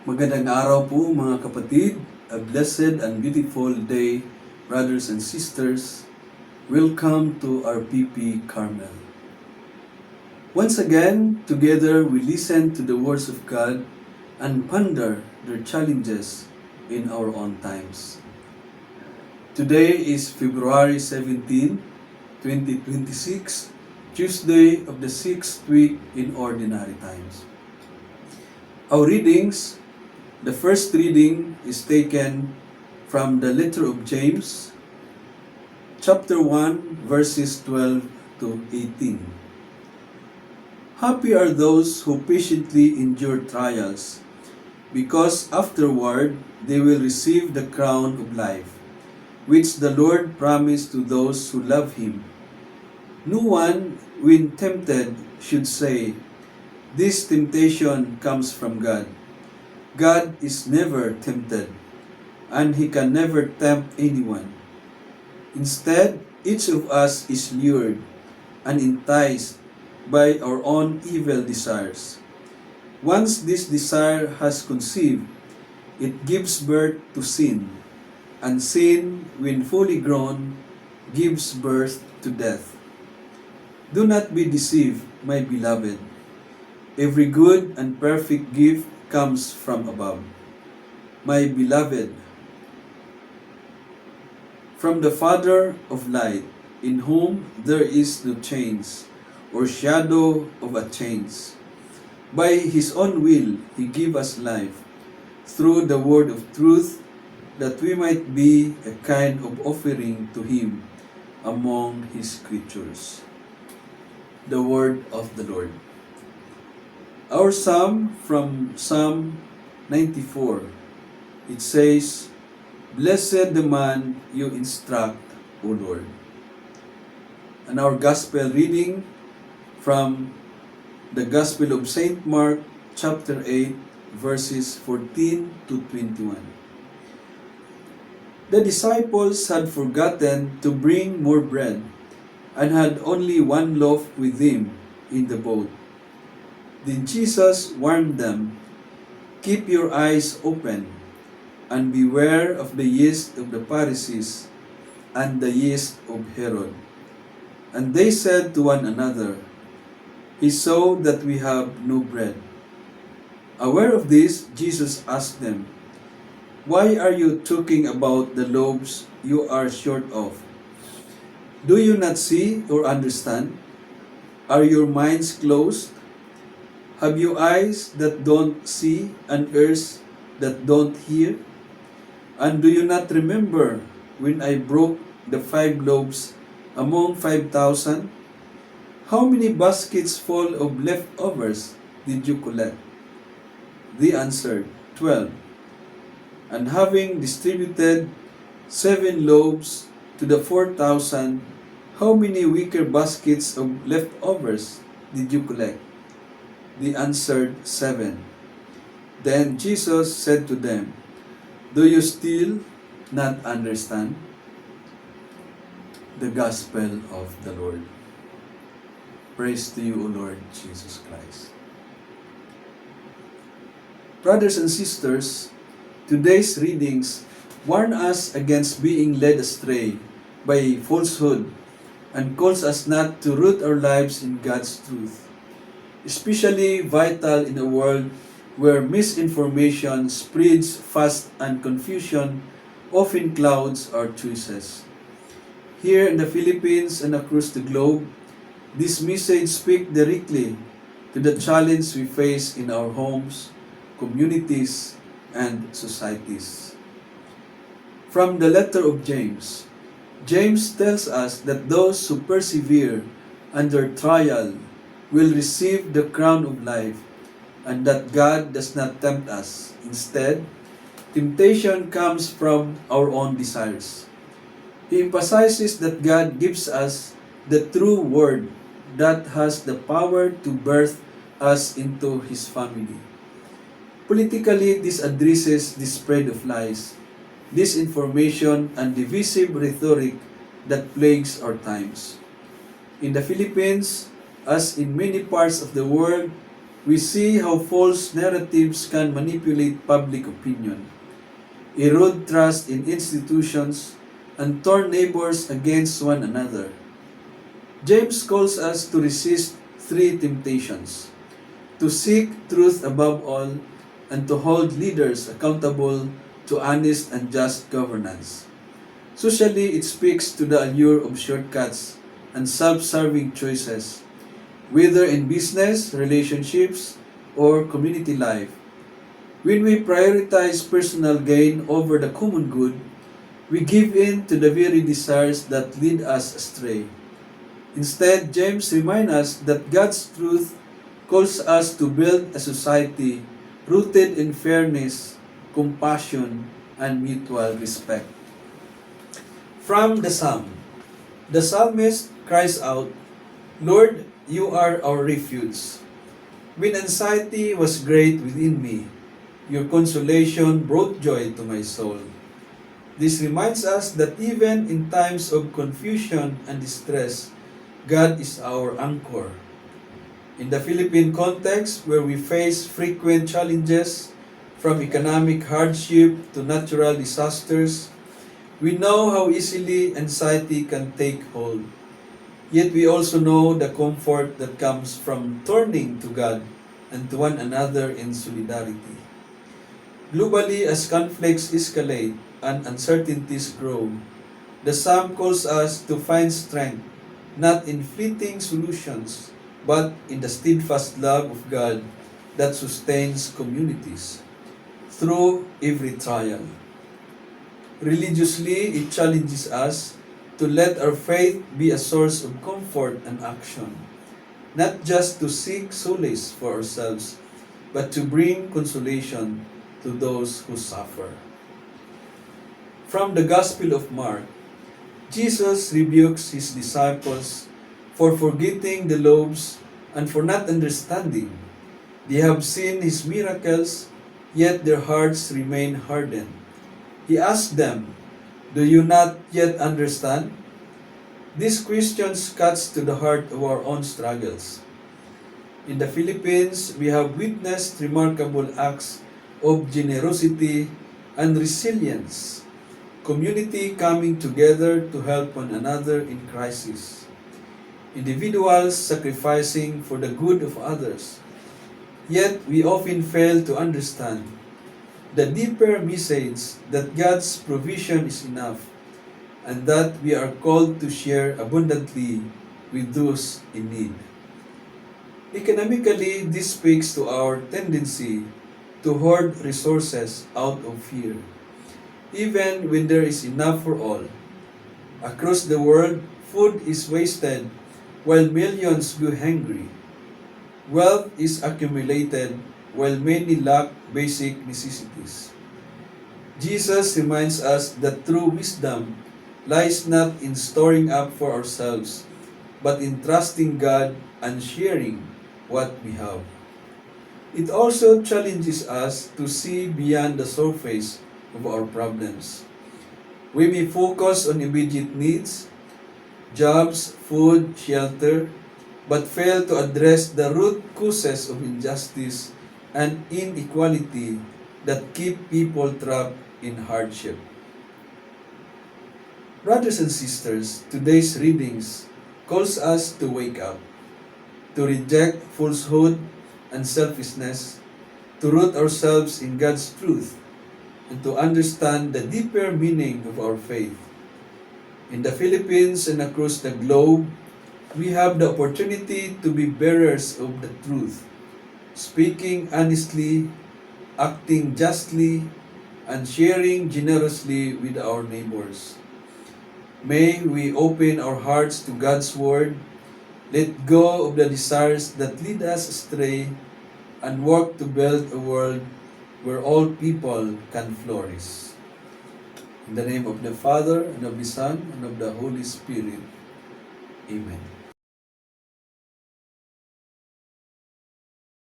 Magandang araw po mga kapatid. A blessed and beautiful day, brothers and sisters. Welcome to our PP Carmel. Once again, together we listen to the words of God and ponder their challenges in our own times. Today is February 17, 2026, Tuesday of the 6th week in Ordinary Times. Our readings. The first reading is taken from the letter of James, chapter 1, verses 12 to 18. Happy are those who patiently endure trials, because afterward they will receive the crown of life, which the Lord promised to those who love Him. No one, when tempted, should say, "This temptation comes from God." God is never tempted, and He can never tempt anyone. Instead, each of us is lured and enticed by our own evil desires. Once this desire has conceived, it gives birth to sin, and sin, when fully grown, gives birth to death. Do not be deceived, my beloved. Every good and perfect gift comes from above. My beloved, from the Father of light, in whom there is no change or shadow of a change. By His own will He gave us life through the word of truth, that we might be a kind of offering to Him among His creatures. The word of the Lord. Our psalm from Psalm 94, it says, "Blessed the man you instruct, O Lord." And our gospel reading from the Gospel of St. Mark, chapter 8, verses 14 to 21. The disciples had forgotten to bring more bread, and had only one loaf with them in the boat. Then Jesus warned them, "Keep your eyes open, and beware of the yeast of the Pharisees and the yeast of Herod." And they said to one another, "He saw that we have no bread." Aware of this, Jesus asked them, "Why are you talking about the loaves you are short of? Do you not see or understand? Are your minds closed? Have you eyes that don't see and ears that don't hear? And do you not remember when I broke the 5 loaves among 5,000? How many baskets full of leftovers did you collect?" They answered, 12. And having distributed 7 loaves to the 4,000, how many wicker baskets of leftovers did you collect? They answered, 7. Then Jesus said to them, "Do you still not understand?" The Gospel of the Lord. Praise to you, O Lord Jesus Christ. Brothers and sisters, today's readings warn us against being led astray by falsehood and calls us not to root our lives in God's truth. Especially vital in a world where misinformation spreads fast and confusion often clouds our choices. Here in the Philippines and across the globe, this message speaks directly to the challenge we face in our homes, communities, and societies. From the letter of James, James tells us that those who persevere under trial will receive the crown of life, and that God does not tempt us. Instead, temptation comes from our own desires. He emphasizes that God gives us the true word that has the power to birth us into His family. Politically, this addresses the spread of lies, disinformation, and divisive rhetoric that plagues our times. In the Philippines, as in many parts of the world, we see how false narratives can manipulate public opinion, erode trust in institutions, and turn neighbors against one another. James calls us to resist three temptations: to seek truth above all, and to hold leaders accountable to honest and just governance. Socially, it speaks to the allure of shortcuts and self-serving choices, whether in business, relationships, or community life. When we prioritize personal gain over the common good, we give in to the very desires that lead us astray. Instead, James reminds us that God's truth calls us to build a society rooted in fairness, compassion, and mutual respect. From the Psalm, the psalmist cries out, "Lord, you are our refuge. When anxiety was great within me, your consolation brought joy to my soul." This reminds us that even in times of confusion and distress, God is our anchor. In the Philippine context, where we face frequent challenges from economic hardship to natural disasters, we know how easily anxiety can take hold. Yet we also know the comfort that comes from turning to God and to one another in solidarity. Globally, as conflicts escalate and uncertainties grow, the Psalm calls us to find strength not in fleeting solutions, but in the steadfast love of God that sustains communities through every trial. Religiously, it challenges us to let our faith be a source of comfort and action, not just to seek solace for ourselves, but to bring consolation to those who suffer. From the Gospel of Mark, Jesus rebukes his disciples for forgetting the loaves and for not understanding. They have seen his miracles, yet their hearts remain hardened. He asked them, "Do you not yet understand?" These questions cuts to the heart of our own struggles. In the Philippines, we have witnessed remarkable acts of generosity and resilience, community coming together to help one another in crisis, individuals sacrificing for the good of others. Yet we often fail to understand the deeper message that God's provision is enough and that we are called to share abundantly with those in need. Economically, this speaks to our tendency to hoard resources out of fear, even when there is enough for all. Across the world, food is wasted while millions go hungry. Wealth is accumulated while many lack basic necessities. Jesus reminds us that true wisdom lies not in storing up for ourselves, but in trusting God and sharing what we have. It also challenges us to see beyond the surface of our problems. We may focus on immediate needs, jobs, food, shelter, but fail to address the root causes of injustice and inequality that keep people trapped in hardship. Brothers and sisters, today's readings calls us to wake up, to reject falsehood and selfishness, to root ourselves in God's truth, and to understand the deeper meaning of our faith. In the Philippines and across the globe, we have the opportunity to be bearers of the truth, speaking honestly, acting justly, and sharing generously with our neighbors. May we open our hearts to God's Word, let go of the desires that lead us astray, and work to build a world where all people can flourish. In the name of the Father, and of the Son, and of the Holy Spirit. Amen.